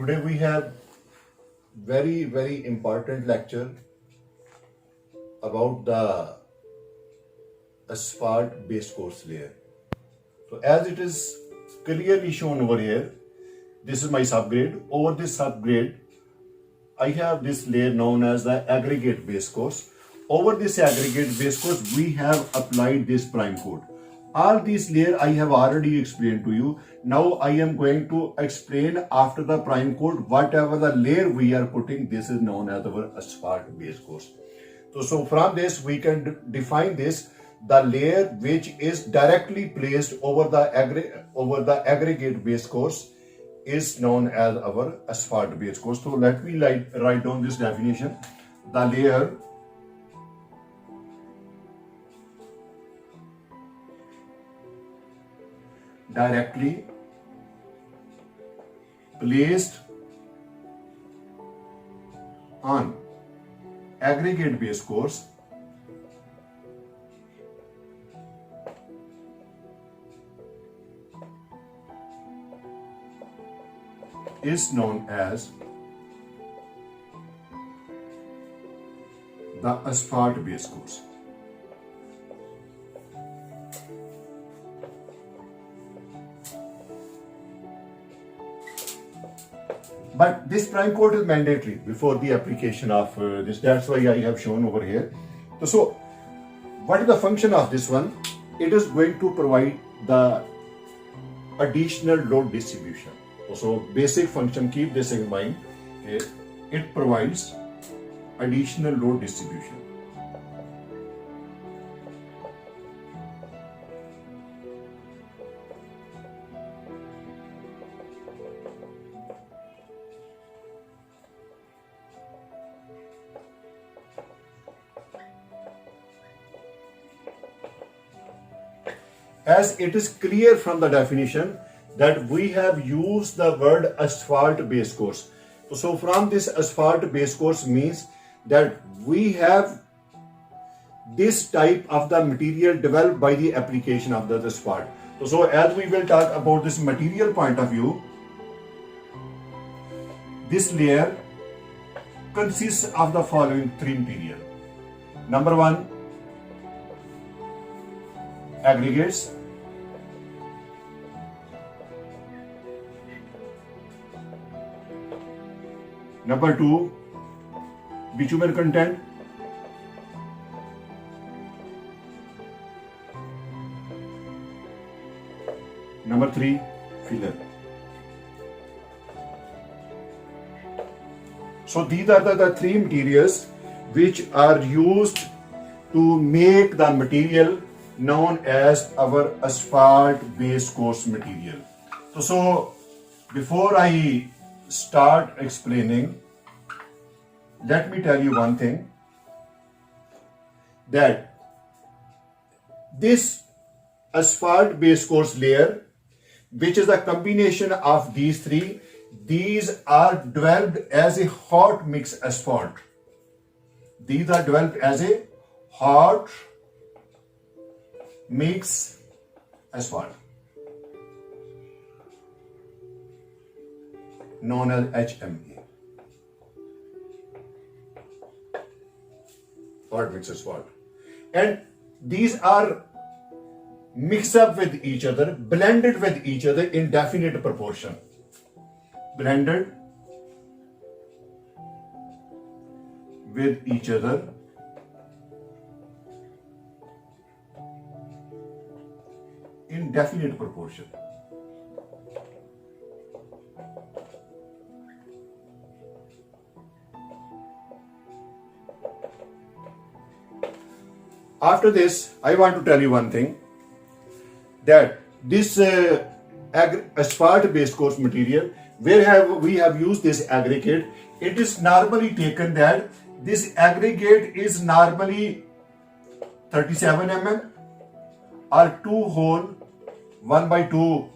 Today we have very important lecture about the asphalt base course layer. So as it is clearly shown over here, this is my subgrade. Over this subgrade, I have this layer known as the aggregate base course. Over this aggregate base course, we have applied this prime coat. All these layers I have already explained to you. Now I am going to explain after the prime coat, whatever the layer we are putting, this is known as our asphalt base course. So from this we can define this, the layer which is directly placed over the aggregate base course is known as our asphalt base course. So let me write down this definition. The layer directly placed on aggregate base course is known as the asphalt base course. But this prime coat is mandatory before the application of this. That's why I have shown over here. So what is the function of this one? It is going to provide the additional load distribution. So basic function, keep this in mind. It provides additional load distribution. As it is clear from the definition that we have used the word asphalt base course. So from this asphalt base course means that we have this type of the material developed by the application of the asphalt. So as we will talk about this material point of view, this layer consists of the following three material. Number one, aggregates. Number two, bitumen content. Number three, filler. So these are the three materials which are used to make the material known as our asphalt base course material. So before I start explaining, let me tell you one thing, that this asphalt base course layer, which is a combination of these three, these are developed as a hot mix asphalt. These are developed as a hot mix asphalt, known as HMA, hot mix asphalt. And these are mixed up with each other, blended with each other in definite proportion. Blended with each other in definite proportion. After this, I want to tell you one thing, that this asphalt base course material, where we have used this aggregate, it is normally taken that this aggregate is normally 37 mm or 2 hole 1/2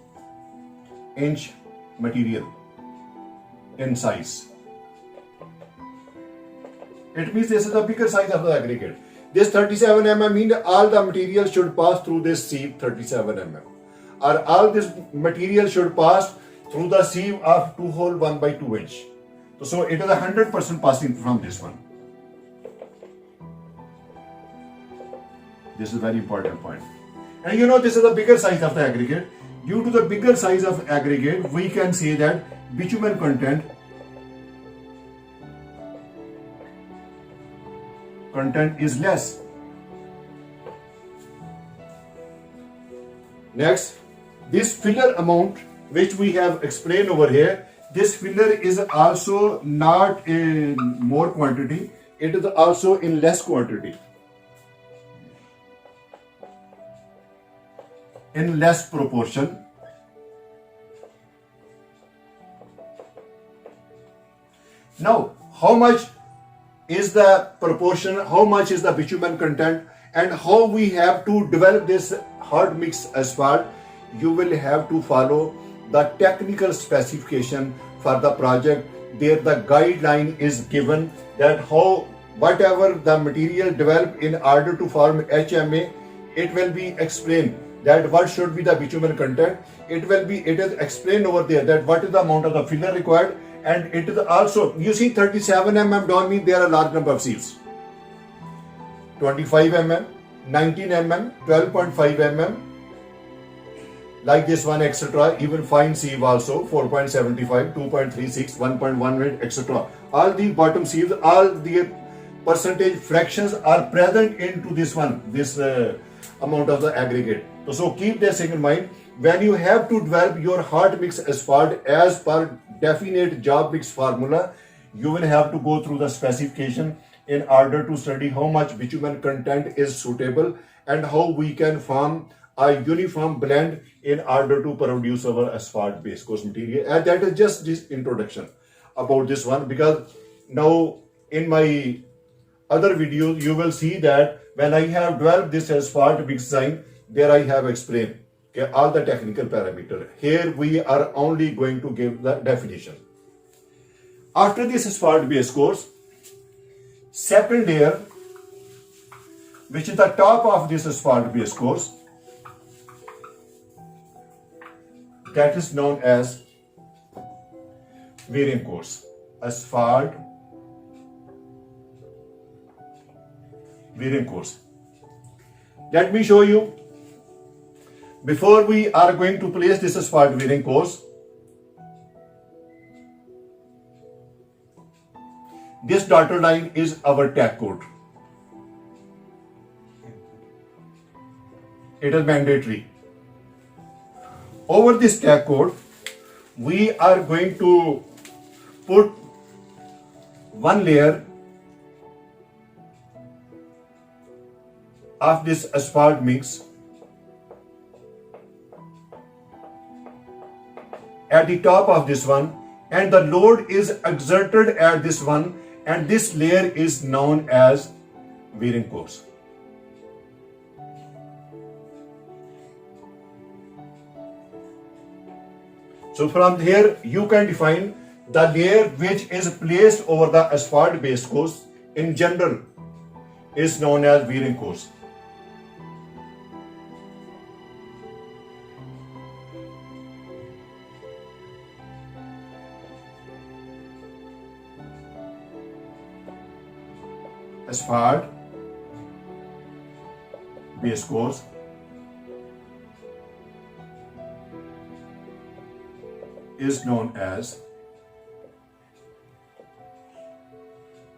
inch material in size. It means this is the bigger size of the aggregate. This 37 mm means all the material should pass through this sieve 37 mm, or all this material should pass through the sieve of 2 hole 1 by 2 inch. So it is 100% passing from this one. This is a very important point. And you know, this is the bigger size of the aggregate. Due to the bigger size of aggregate, we can say that bitumen content is less. Next, this filler amount which we have explained over here, this filler is also not in more quantity, it is also in less quantity, in less proportion. Now, how much is the proportion, how much is the bitumen content, and how we have to develop this hard mix asphalt? You will have to follow the technical specification for the project. There the guideline is given that how whatever the material developed in order to form HMA, it will be explained that what should be the bitumen content. It is explained over there that what is the amount of the filler required, and it is also, you see 37 mm don't mean there are a large number of sieves. 25 mm, 19 mm, 12.5 mm, like this one, etc. Even fine sieve also 4.75, 2.36, 1.18, etc. All the bottom sieves, all the percentage fractions are present into this one, this amount of the aggregate. So keep this in mind when you have to develop your hard mix asphalt as per definite job mix formula. You will have to go through the specification in order to study how much bitumen content is suitable and how we can form a uniform blend in order to produce our asphalt base course material. And that is just this introduction about this one, because now in my other videos you will see that when I have developed this asphalt mix design, there I have explained all the technical parameters. Here we are only going to give the definition. After this asphalt base course, second layer, which is the top of this asphalt base course, that is known as wearing course. Asphalt wearing course. Let me show you. Before we are going to place this asphalt wearing course, this dotted line is our tag code. It is mandatory. Over this tag code, we are going to put one layer of this asphalt mix at the top of this one, and the load is exerted at this one, and this layer is known as wearing course. So from here you can define the layer which is placed over the asphalt base course in general is known as wearing course. Asphalt base course is known as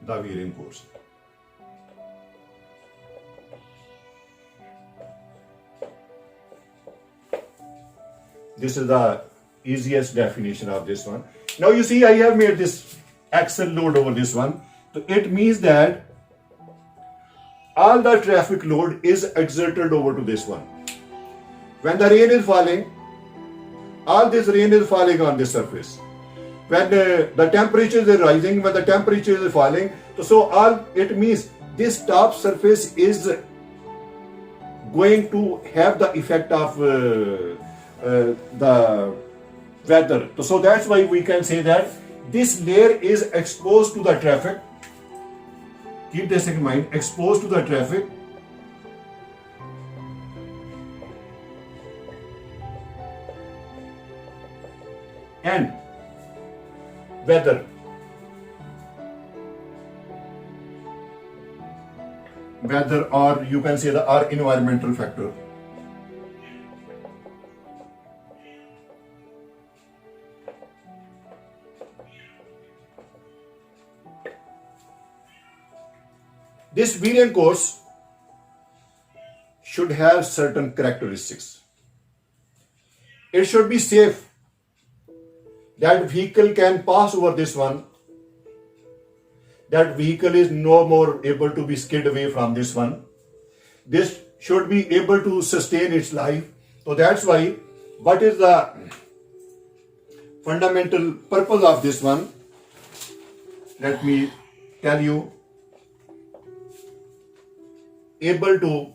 the wearing course. This is the easiest definition of this one. Now you see I have made this axle load over this one. So it means that all the traffic load is exerted over to this one. When the rain is falling, all this rain is falling on this surface. When the temperature is rising, when the temperature is falling, so all it means this top surface is going to have the effect of the weather. So that's why we can say that this layer is exposed to the traffic. Keep this in mind, exposed to the traffic. and weather. Weather, or you can say our environmental factor. This Virion course should have certain characteristics. It should be safe. That vehicle can pass over this one. That vehicle is no more able to be skid away from this one. This should be able to sustain its life. So that's why, what is the fundamental purpose of this one? Let me tell you. Able to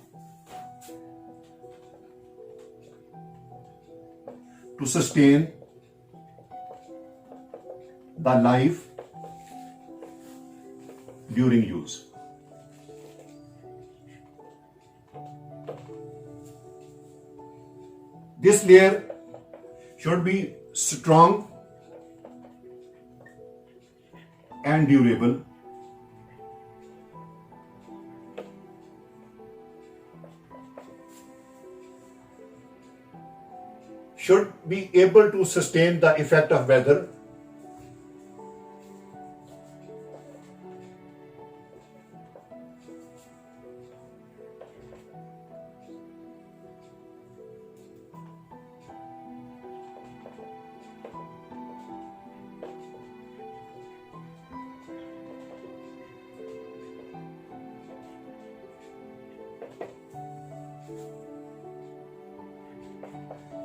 sustain the life during use. This layer should be strong and durable. Should be able to sustain the effect of weather.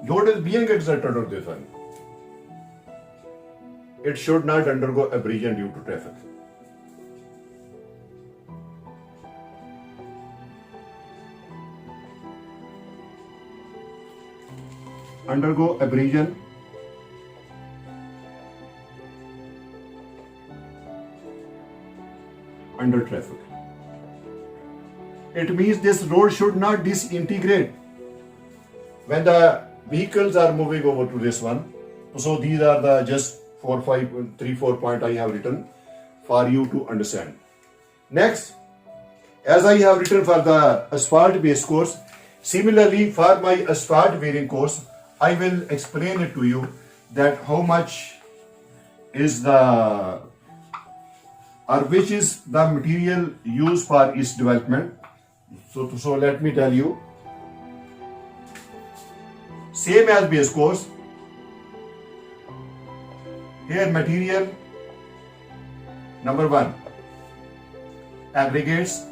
Load is being exerted on this one. It should not undergo abrasion due to traffic. Undergo abrasion under traffic. It means this road should not disintegrate when the vehicles are moving over to this one. So these are the just 4 points I have written for you to understand. Next, as I have written for the asphalt base course, similarly for my asphalt bearing course, I will explain it to you that how much is the or which is the material used for its development. So let me tell you. Same as base course. Here material number 1, aggregates.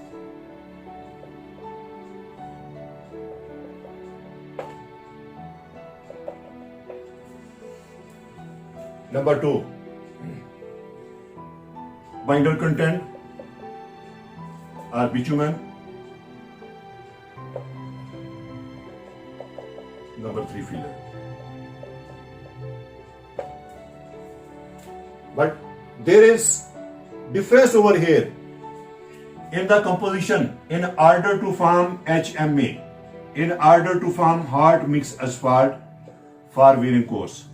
Number 2, binder content or bitumen. Number 3, filler. But there is difference over here in the composition in order to form HMA, in order to form hard mixed asphalt for bearing course.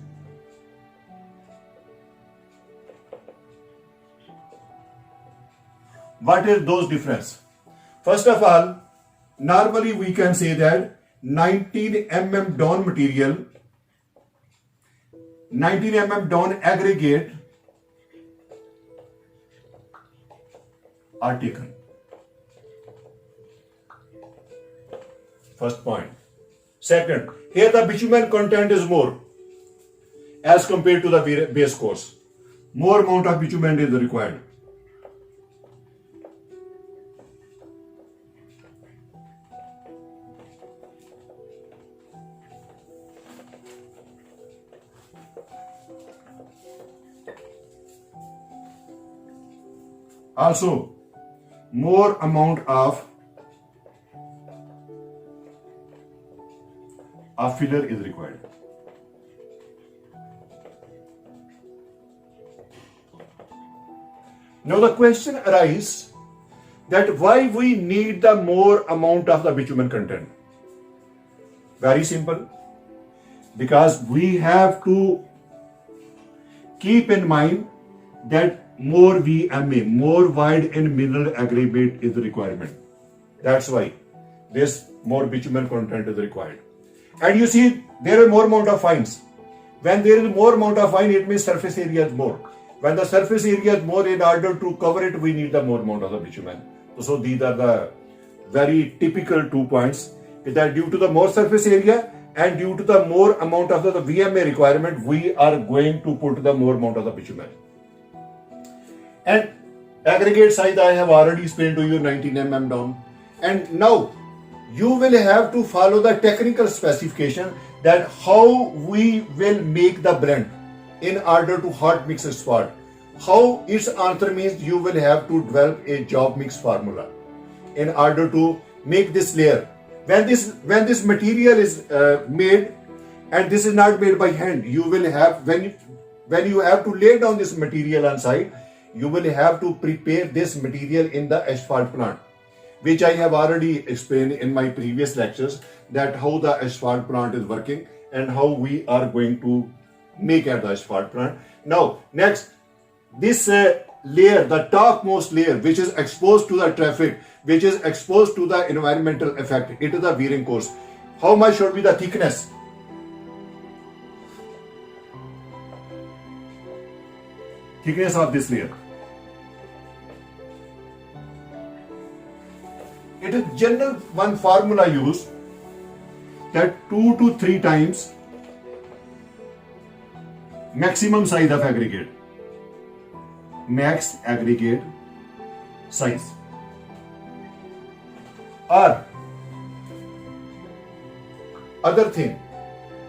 What is those difference? First of all, normally we can say that 19 mm down material, 19 mm down aggregate are taken. First point. Second, here the bitumen content is more as compared to the base course. More amount of bitumen is required. Also, more amount of filler is required. Now the question arises that why we need the more amount of the bitumen content. Very simple. Because we have to keep in mind that more VMA, more wide and mineral aggregate is the requirement. That's why this more bitumen content is required. And you see, there is more amount of fines. When there is more amount of fine, it means surface area is more. When the surface area is more, in order to cover it, we need the more amount of the bitumen. So these are the very typical 2 points. That due to the more surface area and due to the more amount of the VMA requirement, we are going to put the more amount of the bitumen. And aggregate size I have already explained to you, 19 mm down. And now you will have to follow the technical specification that how we will make the blend in order to hot mix asphalt. How its answer means you will have to develop a job mix formula in order to make this layer. When this material is made, and this is not made by hand, you will have when you have to lay down this material on site, you will have to prepare this material in the asphalt plant, which I have already explained in my previous lectures, that how the asphalt plant is working and how we are going to make at the asphalt plant. Now, next, this layer, the topmost layer, which is exposed to the traffic, which is exposed to the environmental effect, it is the wearing course. How much should be the thickness? Thickness of this layer. It is general one formula used, that 2 to 3 times maximum size of aggregate. Max aggregate size. Or other thing,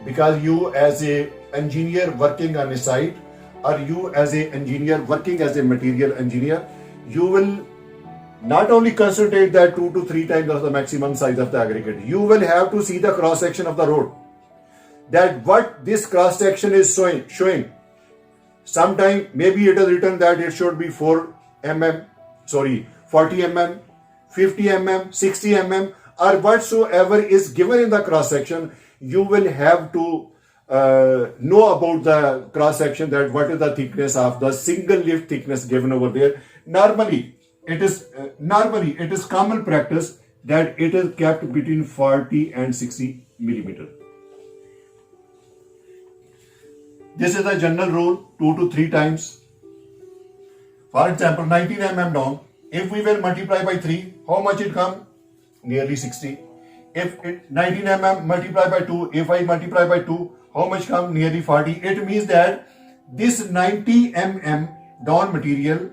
because you as a engineer working on a site, or you as a engineer working as a material engineer, you will not only concentrate that 2 to 3 times of the maximum size of the aggregate, you will have to see the cross section of the road, that what this cross section is showing. Sometime maybe it is written that it should be 40 mm, 50 mm, 60 mm, or whatsoever is given in the cross section. You will have to know about the cross section, that what is the thickness of the single lift thickness given over there. Normally it is common practice that it is kept between 40 and 60 millimeter. This is the general rule, 2 to 3 times. For example, 19 mm down, if we will multiply by 3, how much it come? Nearly 60. If 19 mm multiply by 2, if I multiply by 2, how much come? Nearly 40. It means that this 90 mm down material,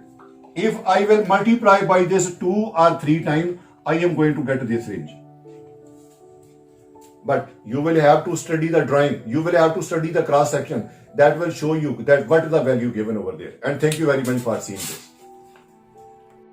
if I will multiply by this 2 or 3 times, I am going to get this range. But you will have to study the drawing, you will have to study the cross section, that will show you that what is the value given over there. And thank you very much for seeing this.